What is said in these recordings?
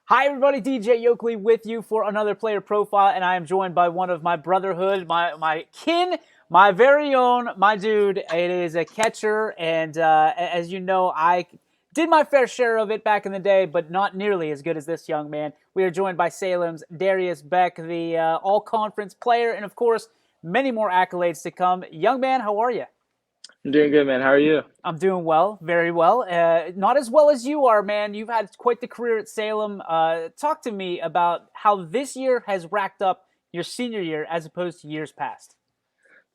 Hi, everybody. DJ Yoakley with you for another player profile, and I am joined by one of my brotherhood, my kin, my very own, my dude. It is a catcher, and as you know, I did my fair share of it back in the day, but not nearly as good as this young man. We are joined by Salem's Darius Beck, the all-conference player, and of course, many more accolades to come. Young man, how are you? I'm doing good, man. How are you? I'm doing well, very well. Not as well as you are, man. You've had quite the career at Salem. Talk to me about how this year has racked up your senior year as opposed to years past.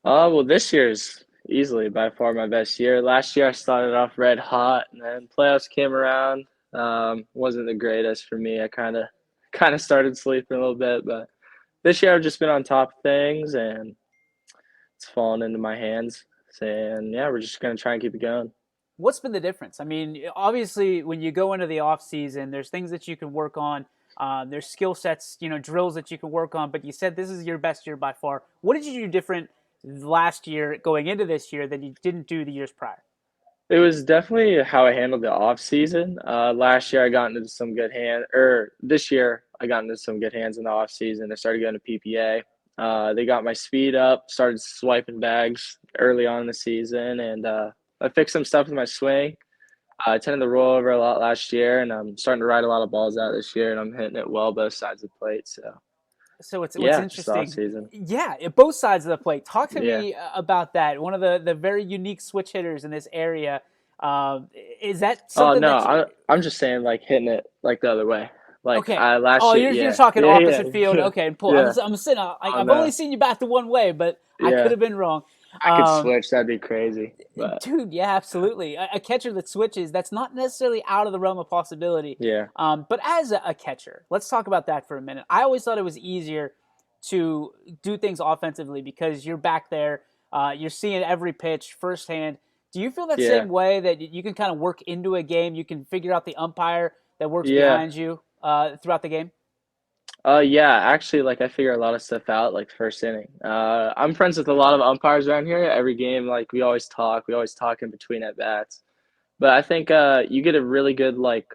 Well, this year's easily by far my best year. Last year I started off red hot, and then playoffs came around. Wasn't the greatest for me. I kind of started sleeping a little bit, but this year I've just been on top of things, and it's fallen into my hands. And yeah, we're just gonna try and keep it going. What's been the difference? I mean, obviously, when you go into the off season, there's things that you can work on. There's skill sets, drills that you can work on. But you said this is your best year by far. What did you do different last year going into this year that you didn't do the years prior? It was definitely how I handled the off season. Last year I got into some good or this year I got into some good hands in the off season. I started going to PPA. They got my speed up, started swiping bags early on in the season, and I fixed some stuff with my swing. I tended to roll over a lot last year, and I'm starting to ride a lot of balls out this year, and I'm hitting it well both sides of the plate. So So it's what's yeah, just the off interesting. season. Yeah, both sides of the plate. Talk to Yeah. me about that. One of the very unique switch hitters in this area. Uh, is that Oh something no, that you? I'm just saying like hitting it like the other way. Like Okay. I last Oh, year, you're yeah, talking yeah, opposite field. yeah, Okay, pull. yeah. I'm sitting. Oh I've only no. seen you bat the one way, but I could Yeah, have been wrong. I could Um, switch. That'd be crazy. But Dude, yeah, absolutely. A catcher that switches, that's not necessarily out of the realm of possibility. yeah, But as a catcher, let's talk about that for a minute. I always thought it was easier to do things offensively because you're back there, you're seeing every pitch firsthand. Do you feel that yeah, same way that you can kind of work into a game? You can figure out the umpire that works yeah. behind you throughout the game? Yeah. Actually, like I figure a lot of stuff out like first inning. I'm friends with a lot of umpires around here. Every game, like we always talk. We always talk in between at bats. But I think you get a really good like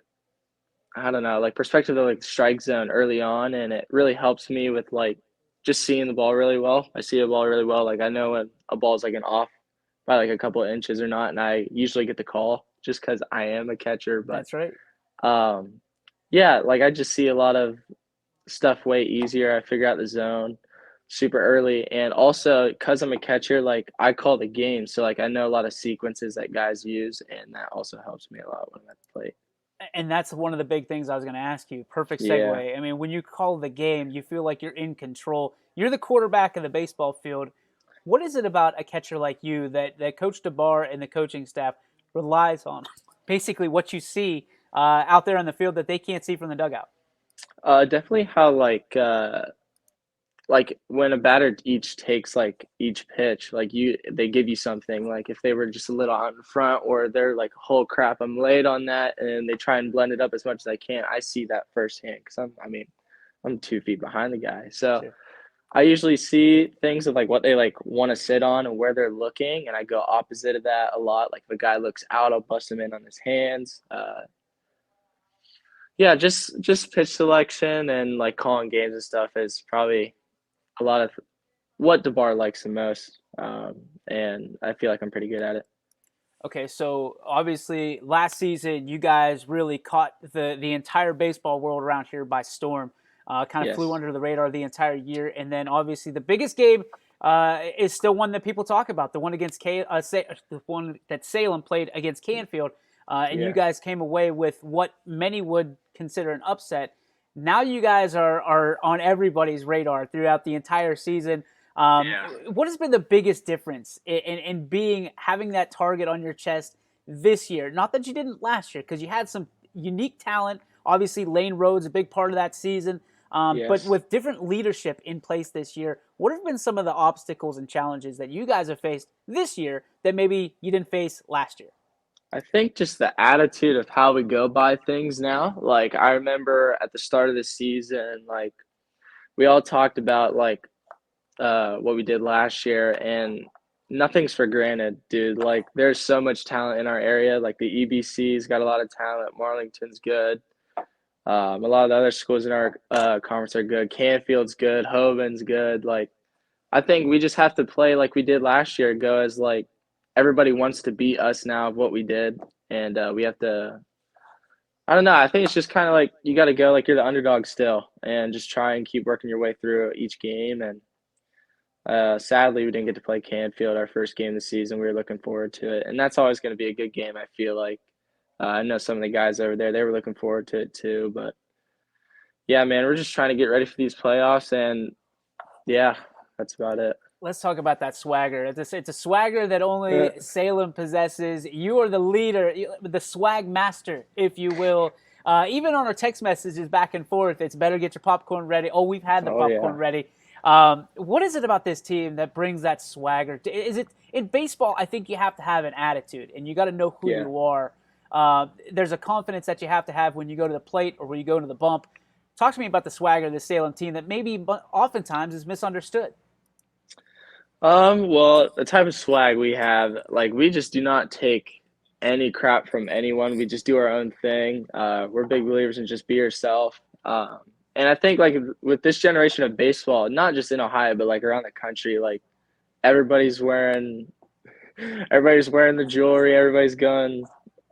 I don't know like perspective of like strike zone early on, and it really helps me with like just seeing the ball really well. I see a ball really well. Like I know when a ball is like an off by like a couple of inches or not, and I usually get the call just because I am a catcher. But That's right. um, yeah, like I just see a lot of stuff way easier. I figure out the zone super early, and also because I'm a catcher, like I call the game, so like I know a lot of sequences that guys use, and that also helps me a lot when I'm at the plate. And that's one of the big things I was going to ask you. Perfect Yeah, segue. I mean, when you call the game, you feel like you're in control. You're the quarterback of the baseball field. What is it about a catcher like you that Coach DeBar and the coaching staff relies on? Basically, what you see out there on the field that they can't see from the dugout. definitely how like when a batter each takes like each pitch, like they give you something. Like if they were just a little out in front, or they're like, "Oh crap, I'm late on that," and they try and blend it up as much as I can. I see that firsthand because I mean, I'm 2 feet behind the guy, so Sure. I usually see things of like what they like want to sit on and where they're looking, and I go opposite of that a lot. Like if a guy looks out, I'll bust him in on his hands. Yeah, just pitch selection and like calling games and stuff is probably a lot of what DeBar likes the most, and I feel like I'm pretty good at it. Okay, so obviously last season you guys really caught the entire baseball world around here by storm. Kind of flew Yes. under the radar the entire year, and then obviously the biggest game is still one that people talk about, the one against the one that Salem played against Canfield, and you Yeah. guys came away with what many would consider an upset. Now you guys are on everybody's radar throughout the entire season. Yeah. What has been the biggest difference in being having that target on your chest this year? Not that you didn't last year, because you had some unique talent. Obviously, Lane Rhodes a big part of that season. But Yes. with different leadership in place this year, what have been some of the obstacles and challenges that you guys have faced this year that maybe you didn't face last year? I think just the attitude of how we go by things now. Like I remember at the start of the season, like we all talked about like what we did last year, and nothing's for granted, dude. Like there's so much talent in our area. Like the EBC's got a lot of talent. Marlington's good. A lot of the other schools in our conference are good. Canfield's good. Hovind's good. Like, I think we just have to play like we did last year. Go as like everybody wants to beat us now of what we did, and we have to. I don't know. I think it's just kind of like you got to go like you're the underdog still, and just try and keep working your way through each game. And sadly, we didn't get to play Canfield our first game of the season. We were looking forward to it, and that's always going to be a good game. I feel like I know some of the guys over there; they were looking forward to it too. But yeah, man, we're just trying to get ready for these playoffs, and yeah, that's about it. Let's talk about that swagger. It's a swagger that only Salem possesses. You are the leader, the swag master, if you will. Even on our text messages back and forth, it's better get your popcorn ready. Oh, we've had the popcorn ready. What is it about this team that brings that swagger? Is it in baseball? I think you have to have an attitude, and you got to know who you are. There's a confidence that you have to have when you go to the plate or when you go to the bump. Talk to me about the swagger of the Salem team that maybe oftentimes is misunderstood. Well, the type of swag we have, like we just do not take any crap from anyone. We just do our own thing. We're big believers in just be yourself. And I think like with this generation of baseball, not just in Ohio, but like around the country, like everybody's wearing everybody's wearing the jewelry, everybody's going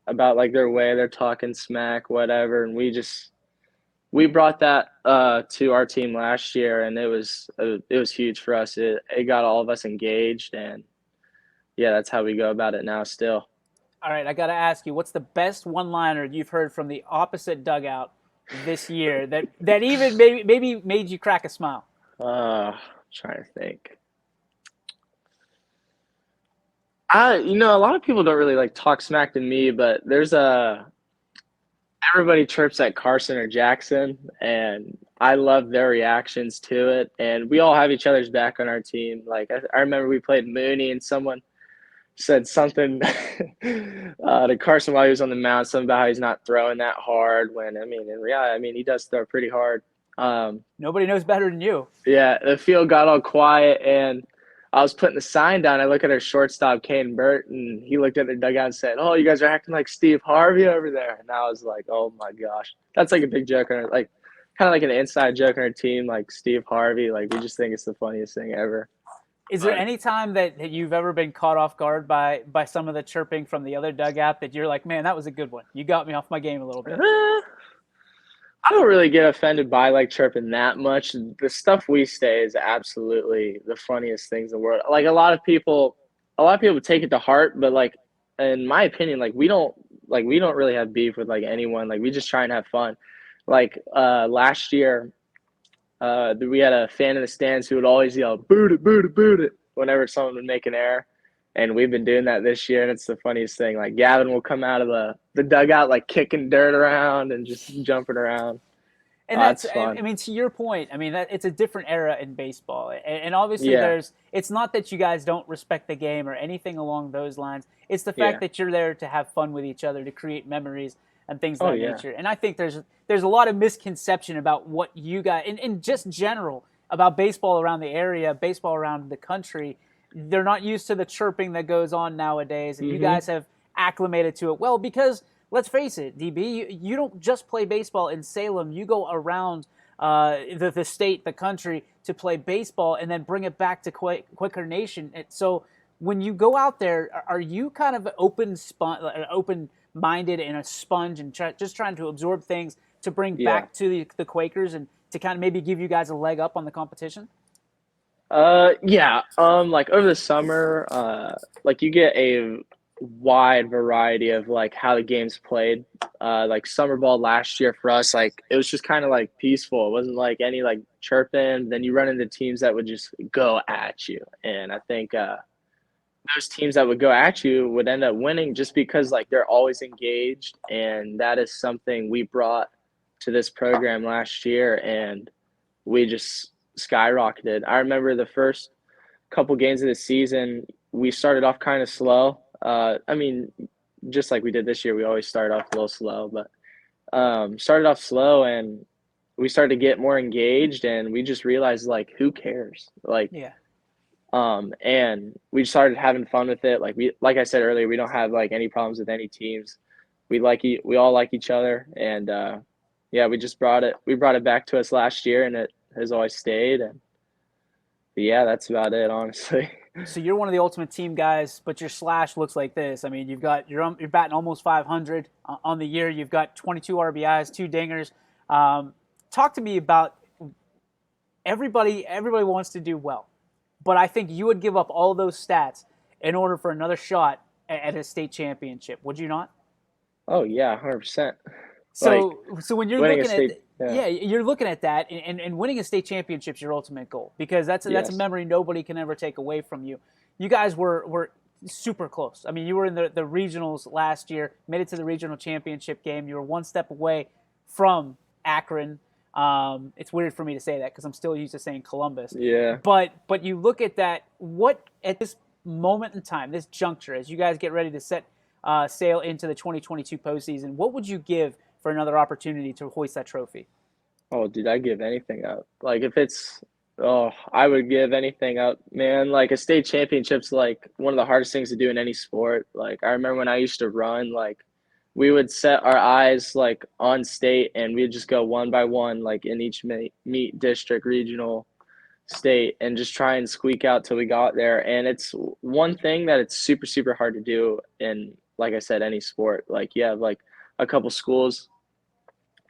about like their way, they're talking smack, whatever, and we brought that to our team last year, and it was huge for us. It got all of us engaged, and yeah, that's how we go about it now. Still, all right, I got to ask you, what's the best one-liner you've heard from the opposite dugout this year that even maybe made you crack a smile? Trying to think. A lot of people don't really like talk smack to me, but there's everybody chirps at Carson or Jackson, and I love their reactions to it. And we all have each other's back on our team. Like I remember we played Mooney, and someone said something to Carson while he was on the mound, something about how he's not throwing that hard. When I mean, in reality, I mean he does throw pretty hard. Nobody knows better than you. Yeah, the field got all quiet, and I was putting the sign down. I look at our shortstop, Kane Burt, and he looked at the dugout and said, "Oh, you guys are acting like Steve Harvey over there." And I was like, "Oh my gosh, that's like a big joke, like kind of like an inside joke on our team, like Steve Harvey. Like we just think it's the funniest thing ever." Is there any time that you've ever been caught off guard by some of the chirping from the other dugout that you're like, man, that was a good one. You got me off my game a little bit. I don't really get offended by like chirping that much. The stuff we say is absolutely the funniest things in the world. Like a lot of people take it to heart, but like in my opinion, we don't really have beef with like anyone. Like we just try and have fun. Like last year, we had a fan in the stands who would always yell "boot it, boot it, boot it" whenever someone would make an error. And we've been doing that this year, and it's the funniest thing. Like Gavin will come out of the dugout like kicking dirt around and just jumping around. And that's fun. I mean, to your point, I mean, it's a different era in baseball. And obviously it's not that you guys don't respect the game or anything along those lines. It's the fact that you're there to have fun with each other, to create memories and things of that nature. And I think there's a lot of misconception about what you guys, and just general, about baseball around the area, baseball around the country. They're not used to the chirping that goes on nowadays, and you guys have acclimated to it well because let's face it, DB, you don't just play baseball in Salem. You go around the state, the country to play baseball and then bring it back to Quaker Nation. So when you go out there, are you kind of open-minded and a sponge and just trying to absorb things to bring back to the Quakers and to kind of maybe give you guys a leg up on the competition? Like over the summer, like you get a wide variety of like how the game's played. Like summer ball last year for us, like it was just kind of like peaceful. It wasn't like any like chirping. Then you run into teams that would just go at you, and I think those teams that would go at you would end up winning just because like they're always engaged, and that is something we brought to this program last year, and we just skyrocketed. I remember the first couple games of the season, we started off kind of slow. I mean, just like we did this year, we always start off a little slow, but started off slow and we started to get more engaged, and we just realized like, who cares? And we started having fun with it. Like I said earlier, we don't have like any problems with any teams. We all like each other, and yeah, we brought it back to us last year, and it has always stayed. And but yeah, that's about it, honestly. So you're one of the ultimate team guys, but your slash looks like this. I mean, you're batting almost 500 on the year. You've got 22 RBIs, two dingers. Talk to me about everybody. Everybody wants to do well, but I think you would give up all those stats in order for another shot at a state championship. Would you not? Oh yeah, 100%. Like So when you're winning a looking at state, yeah, yeah, you're looking at that, and winning a state championship's your ultimate goal because that's a yes, memory nobody can ever take away from you. You guys were super close. I mean, you were in the regionals last year, made it to the regional championship game. You were one step away from Akron. It's weird for me to say that because I'm still used to saying Columbus. yeah. But you look at that. What at this moment in time, this juncture, as you guys get ready to set sail into the 2022 postseason, what would you give for another opportunity to hoist that trophy? Oh, dude, I give anything up. Like if it's, oh, I would give anything up, man. Like a state championship's like one of the hardest things to do in any sport. Like I remember when I used to run, like we would set our eyes like on state and we'd just go one by one, like in each meet district, regional, state, and just try and squeak out till we got there. And it's one thing that it's super, super hard to do in, like I said, any sport. Like you have like a couple schools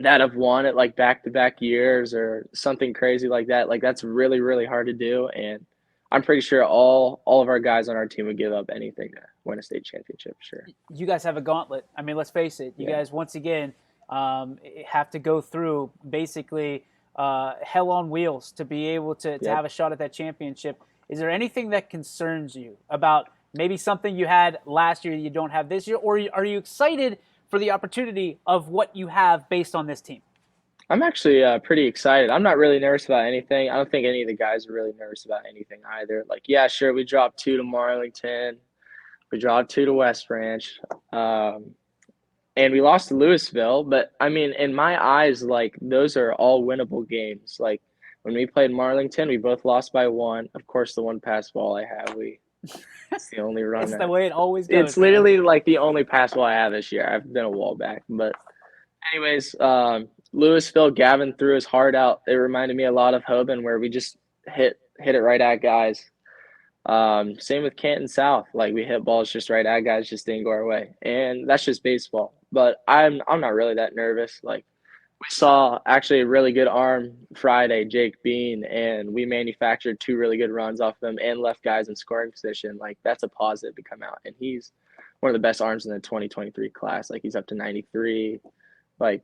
that have won it like back to back years or something crazy like that. Like that's really, really hard to do. And I'm pretty sure all of our guys on our team would give up anything to win a state championship. Sure. You guys have a gauntlet. I mean, let's face it. You Yeah. guys once again have to go through basically hell on wheels to be able to Yep. have a shot at that championship. Is there anything that concerns you about maybe something you had last year that you don't have this year, or are you excited for the opportunity of what you have based on this team? I'm actually pretty excited. I'm not really nervous about anything. I don't think any of the guys are really nervous about anything either. Like, yeah, sure, we dropped two to Marlington. We dropped two to West Branch. And we lost to Louisville. But I mean, in my eyes, like those are all winnable games. Like when we played Marlington, we both lost by one. Of course, the one pass ball I have, it's the only run It's the that way it always it's goes, man. literally like the only pass ball I have this year. I've been a wall back. But anyways, Louisville, Gavin threw his heart out. It reminded me a lot of Hoban where we just hit it right at guys. Same with Canton South. Like we hit balls just right at guys, just didn't go our way, and that's just baseball. But I'm not really that nervous. Like we saw actually a really good arm Friday, Jake Bean, and we manufactured two really good runs off of him and left guys in scoring position. Like that's a positive to come out, and he's one of the best arms in the 2023 class. Like he's up to 93. Like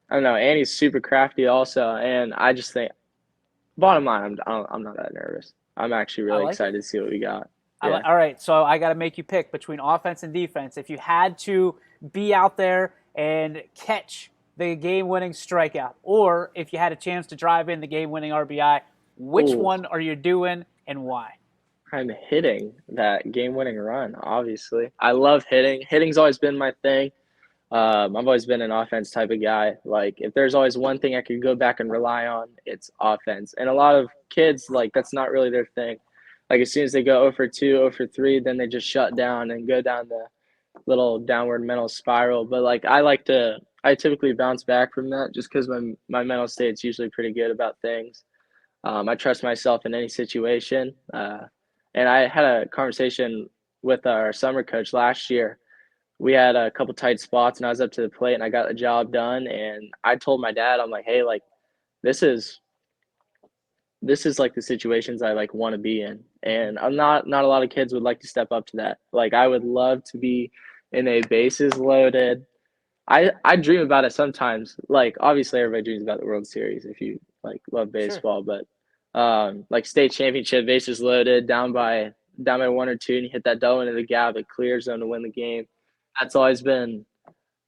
I don't know, and he's super crafty also. And I just think, bottom line, I'm not that nervous. I'm actually I really like it. excited to see what we got. Yeah. All right, so I got to make you pick between offense and defense. If you had to be out there and catch the game-winning strikeout, or if you had a chance to drive in the game-winning RBI, which Ooh, one are you doing and why? I'm hitting that game-winning run. Obviously, I love hitting. Hitting's always been my thing. I've always been an offense type of guy. Like if there's always one thing I could go back and rely on, it's offense. And a lot of kids like that's not really their thing. Like as soon as they go 0 for 2, 0 for 3, then they just shut down and go down the little downward mental spiral. But like I typically bounce back from that just because my mental state's usually pretty good about things. I trust myself in any situation. And I had a conversation with our summer coach last year. We had a couple tight spots and I was up to the plate and I got the job done. And I told my dad, I'm like, hey, like this is like the situations I like want to be in. And I'm not a lot of kids would like to step up to that. Like I would love to be in a bases loaded. I dream about it sometimes. Like obviously everybody dreams about the World Series if you like love Sure. baseball, but like state championship, bases loaded, down by one or two, and you hit that double into the gap, it clears them to win the game. That's always been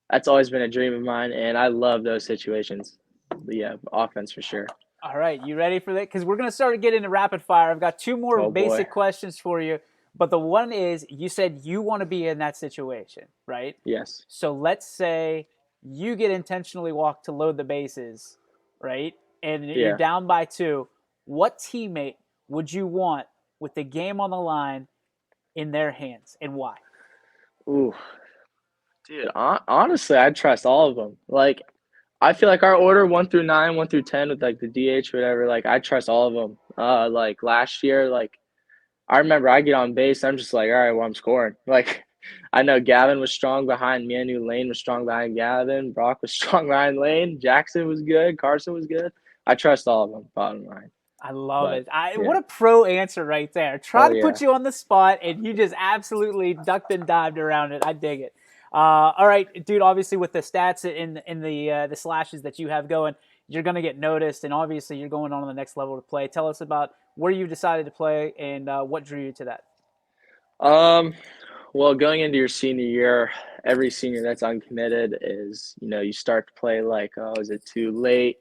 that's always been a dream of mine, and I love those situations. But yeah, offense for sure. All right, you ready for that? Because we're going to start to get into rapid fire. I've got two more Oh boy. basic questions for you. But the one is you said you want to be in that situation, right? Yes. So let's say you get intentionally walked to load the bases, right? And you're Yeah. down by two. What teammate would you want with the game on the line in their hands and why? Ooh, dude. Honestly, I trust all of them. Like I feel like our order 1 through 9, 1 through 10 with like the DH or whatever, like I trust all of them. Like last year, like I remember I get on base, I'm just like, all right, well I'm scoring. Like I know Gavin was strong behind me. I knew Lane was strong behind Gavin. Brock was strong behind Lane. Jackson was good. Carson was good. I trust all of them. Bottom line, I love but it. yeah. What a pro answer right there. Try Oh to put yeah. you on the spot, and you just absolutely ducked and dived around it. I dig it. All right, dude. Obviously, with the stats in the slashes that you have going, you're going to get noticed, and obviously, you're going on to the next level to play. Tell us about where you decided to play and what drew you to that. Um, well, going into your senior year, every senior that's uncommitted is, you start to play like, oh, is it too late?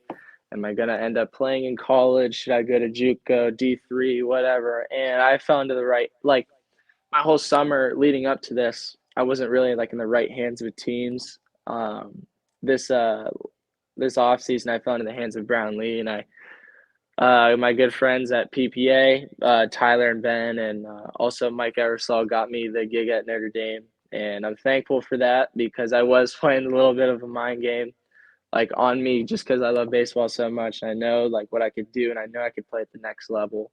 Am I gonna end up playing in college? Should I go to JUCO, D3, whatever? And I fell into the right, like my whole summer leading up to this, I wasn't really like in the right hands with teams. This this off season, I fell into the hands of Brown Lee, and my good friends at PPA, Tyler and Ben, and also Mike Eversol got me the gig at Notre Dame. And I'm thankful for that because I was playing a little bit of a mind game, like on me, just because I love baseball so much. And I know like what I could do, and I know I could play at the next level.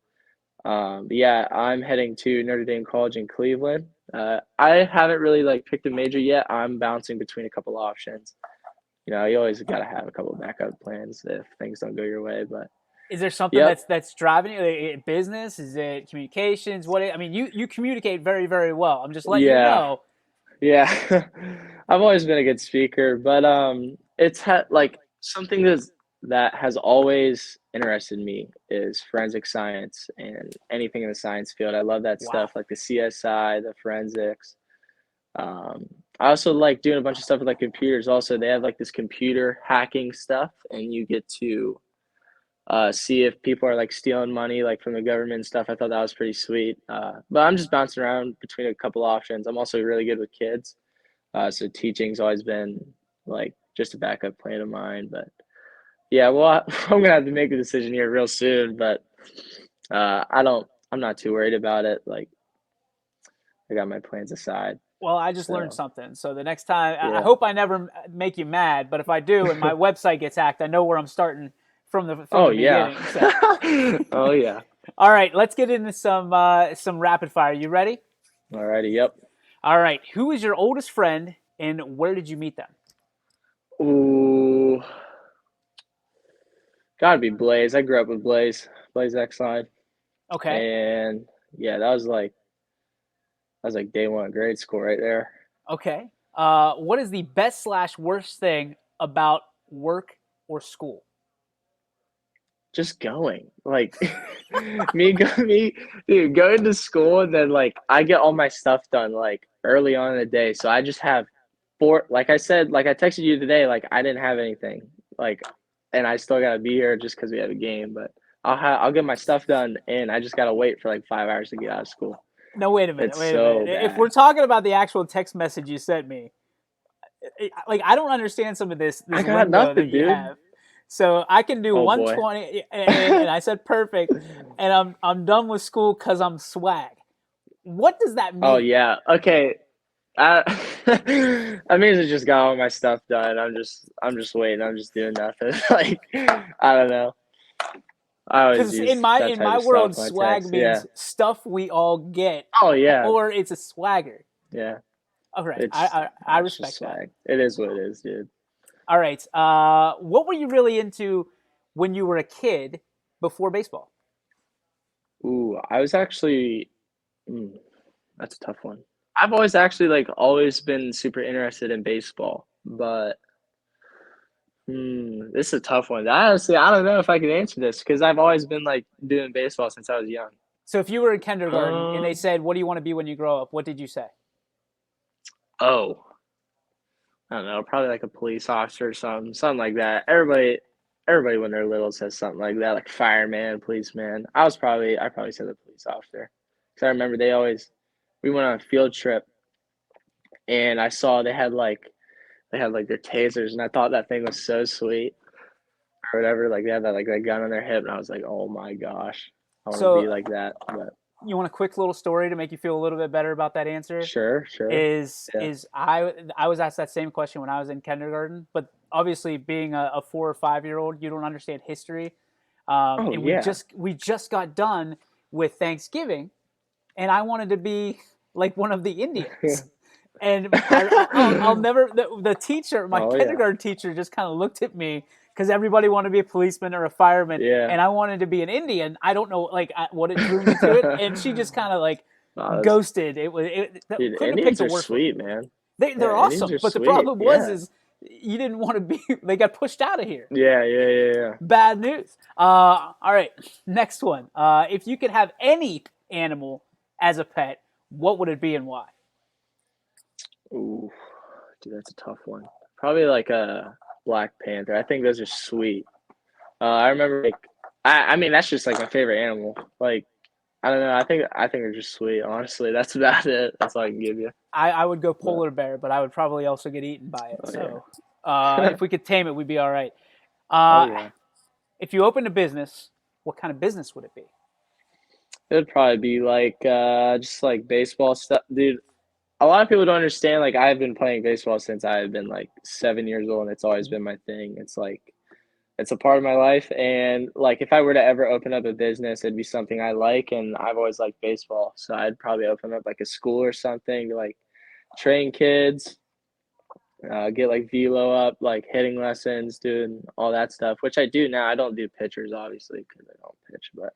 But yeah, I'm heading to Notre Dame College in Cleveland. I haven't really like picked a major yet. I'm bouncing between a couple options. You always got to have a couple of backup plans if things don't go your way. But Is there something yep, that's driving you? Business? Is it communications? I mean, you communicate very very well. I'm just letting you yeah. know. Yeah, I've always been a good speaker, but like something that has always interested me is forensic science and anything in the science field. I love that Wow. stuff, like the CSI, the forensics. Um, I also like doing a bunch of stuff with like computers. Also, they have like this computer hacking stuff, and you get to see if people are like stealing money like from the government and stuff. I thought that was pretty sweet. But I'm just bouncing around between a couple options. I'm also really good with kids. So teaching's always been like just a backup plan of mine. But yeah, well, I'm gonna have to make a decision here real soon. But I'm not too worried about it. Like I got my plans aside. Well, I just learned So something. So the next time, I yeah. hope I never make you mad. But if I do, and my website gets hacked, I know where I'm starting from Oh the yeah. beginning. So, Oh yeah. all right, let's get into some rapid fire. You ready? Alrighty. Yep. All right. Who is your oldest friend, and where did you meet them? Ooh, gotta be Blaze. I grew up with Blaze X line, Okay. and yeah, that was like day one of grade school right there. Okay. What is the best slash worst thing about work or school? Just going like me dude, going to school and then like I get all my stuff done like early on in the day, so I just have four, like I said, like I texted you today, like I didn't have anything, like, and I still gotta be here just because we have a game. But I'll get my stuff done and I just gotta wait for like 5 hours to get out of school. No, wait a minute. It's Wait a minute. so If we're bad. talking about the actual text message you sent me, like I don't understand some of this I got lingo that nothing, you dude. have. So I can do Oh boy. 120, and I said perfect, and I'm done with school because I'm swag. What does that Oh mean? yeah, okay. I I mean, I just got all my stuff done. I'm just waiting. I'm just doing nothing. Like I don't know. I always Because use that in type my of stuff world, when I swag text. Yeah. means stuff we all get, Oh yeah. or it's a swagger. Yeah. All right, It's I it's just respect that. swag. It is what it is, dude. All right, what were you really into when you were a kid before baseball? Ooh, I was actually. Mm, that's a tough one. I've always actually like always been super interested in baseball, but this is a tough one. Honestly, I don't know if I can answer this because I've always been like doing baseball since I was young. So if you were in kindergarten and they Um. said, "What do you want to be when you grow up?" What did you say? Oh, I don't know. Probably like a police officer or something like that. Everybody when they're little says something like that, like fireman, policeman. I probably said the police officer because I remember we went on a field trip and I saw they had like their tasers and I thought that thing was so sweet or whatever. Like they had that gun on their hip and I was like, oh my gosh, I want to So be like that. But You want a quick little story to make you feel a little bit better about that answer? Sure, sure. Yeah. I was asked that same question when I was in kindergarten, but obviously being a 4 or 5 year old, you don't understand history. Oh And yeah. we just got done with Thanksgiving, and I wanted to be like one of the Indians. And I'll never the teacher, my Oh yeah. kindergarten teacher, just kind of looked at me because everybody wanted to be a policeman or a fireman, Yeah. and I wanted to be an Indian. I don't know what it drew me to it, and she just kind of like Oh, ghosted. dude, Couldn't have picked Indians a are worse one. sweet, man. They're Yeah, Indians awesome, are but the sweet. problem was Yeah. is you didn't want to be. They got pushed out of here. Yeah, yeah, yeah, yeah. Bad news. All right, next one. If you could have any animal as a pet, what would it be and why? Ooh, dude, that's a tough one. Probably like a Black Panther. I think those are sweet. I remember like I mean that's just like my favorite animal. Like I don't know. I think they're just sweet. Honestly, that's about it. That's all I can give you. I would go But polar bear, but I would probably also get eaten by it. oh So yeah. if we could tame it, we'd be all right. Oh Uh, yeah. if you opened a business, what kind of business would it be? It would probably be like just like baseball stuff, dude. A lot of people don't understand. Like I've been playing baseball since I've been like 7 years old, and it's always been my thing. It's like it's a part of my life, and like if I were to ever open up a business, it'd be something I like, and I've always liked baseball, so I'd probably open up like a school or something to like train kids, get like velo up, like hitting lessons, doing all that stuff, which I do now. I don't do pitchers obviously because I don't pitch, but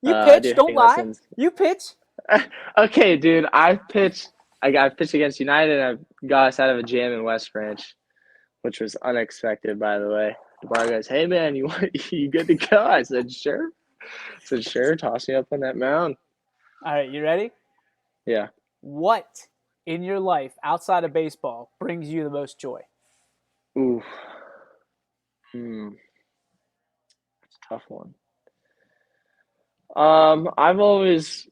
You I pitch, do don't hitting lie. lessons. You pitch. Okay, dude, I pitched. I pitched against United, and I got us out of a jam in West Branch, which was unexpected, by the way. The bar goes, "Hey man, you good to go?" I said, "Sure." I said, "Sure." Toss me up on that mound. All right, you ready? Yeah. What in your life outside of baseball brings you the most joy? Ooh. That's a tough one. I've always.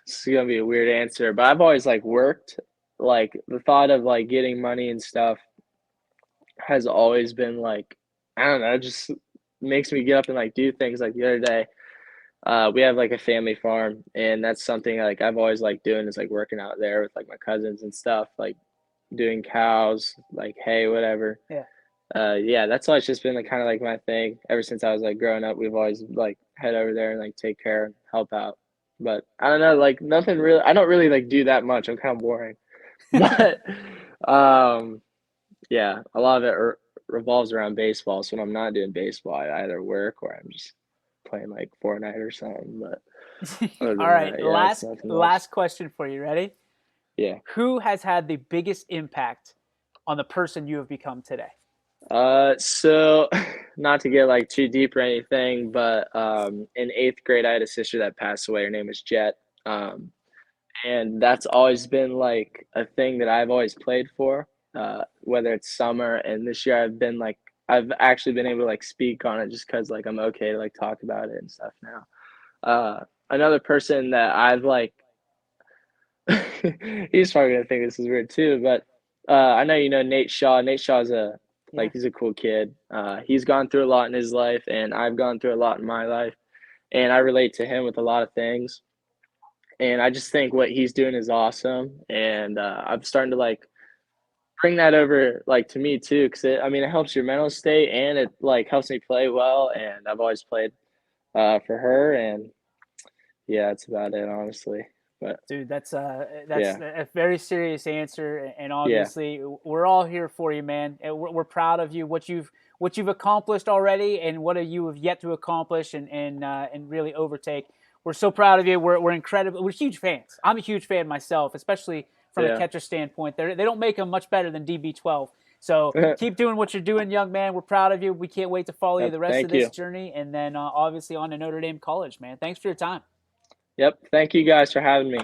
This is gonna be a weird answer, but I've always like worked. Like the thought of like getting money and stuff has always been like, I don't know, it just makes me get up and like do things. Like the other day, we have like a family farm, and that's something like I've always liked doing is like working out there with like my cousins and stuff, like doing cows, like hay, whatever. Yeah. Yeah, that's always just been like kind of like my thing. Ever since I was like growing up, we've always like head over there and like take care and help out. But I don't know, like nothing really. I don't really like do that much. I'm kind of boring. But um, yeah, a lot of it revolves around baseball. So when I'm not doing baseball, I either work or I'm just playing like Fortnite or something. But other All than right, that, yeah, it's nothing much. last question for you. Ready? Yeah. Who has had the biggest impact on the person you have become today? So not to get like too deep or anything, but in eighth grade, I had a sister that passed away. Her name was Jet. Um, and that's always been like a thing that I've always played for, whether it's summer. And this year I've actually been able to like speak on it just because like I'm okay to like talk about it and stuff now. Another person that I've like, he's probably gonna think this is weird too, but I know you know Nate Shaw. Nate Shaw's Yeah. he's a cool kid. He's gone through a lot in his life, and I've gone through a lot in my life, and I relate to him with a lot of things. And I just think what he's doing is awesome, and I'm starting to like bring that over like to me too, because I mean it helps your mental state and it like helps me play well. And I've always played for her, and yeah, that's about it honestly. But Dude, that's yeah, a very serious answer, and yeah, obviously we're all here for you, man. And we're proud of you, what you've accomplished already, and what you have yet to accomplish, and really overtake. We're so proud of you. We're incredible. We're huge fans. I'm a huge fan myself, especially from a yeah. catcher standpoint. They don't make them much better than DB12. So keep doing what you're doing, young man. We're proud of you. We can't wait to follow you Yep, the rest of thank this you. journey, and then obviously on to Notre Dame College, man. Thanks for your time. Yep, thank you guys for having me.